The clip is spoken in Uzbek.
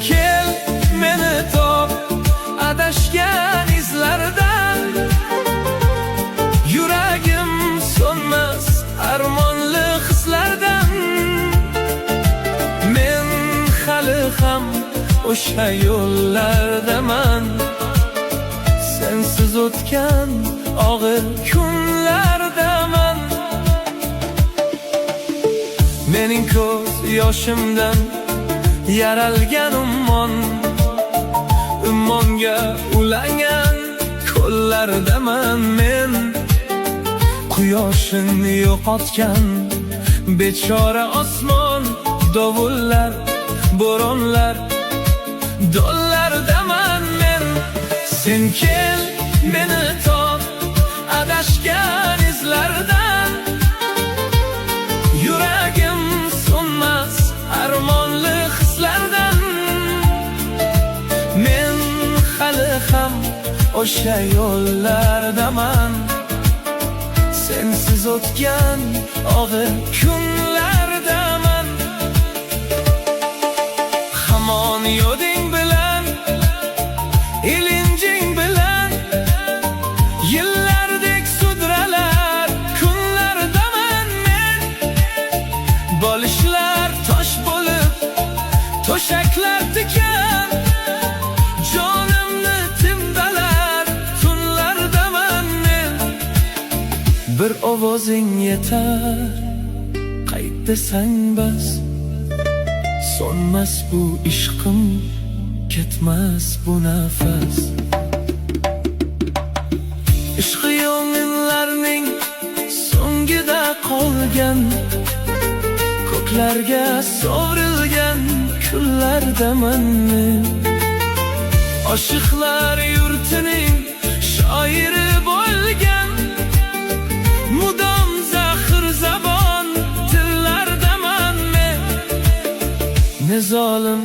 kel meni top adashgan izlardan. Yuragim so'nmas armonli hislardan. Men hali ham o'sha yo'llardaman, sensiz o'tgan og'ir kunlardaman. Mening ko'z yoshimdan yaralgan ummonga ulangan ko'llardaman men. Quyoshini yo'qotgan bechora osmon, dovullar, bo'ronlar, do'llardaman men. Sen kel meni top adashgan izlardan. Yuragim so'nmas armonli hislardan. Men hali ham o'sha yo'llardaman, sensiz o'tgan og'ir kunlardaman. Hamon yoding bilan, ilinjing bilan, yillardek sudralar kunlardaman men. Bolishlar tosh bo'lib, to'shaklar tikan, jonimni timdalar tunlardaman men. Bir ovozing yetar, qayt desang bas. So'nmas bu ishqim, ketmas bu nafas. Ishqi yo'nlarning so'ngida qolgan, ko'klarga sovrilgan kunlardaman men. Oshiqlar yurtining shoiri bo'lgan, mudom zaxir zabon tillardaman men. Ne zolim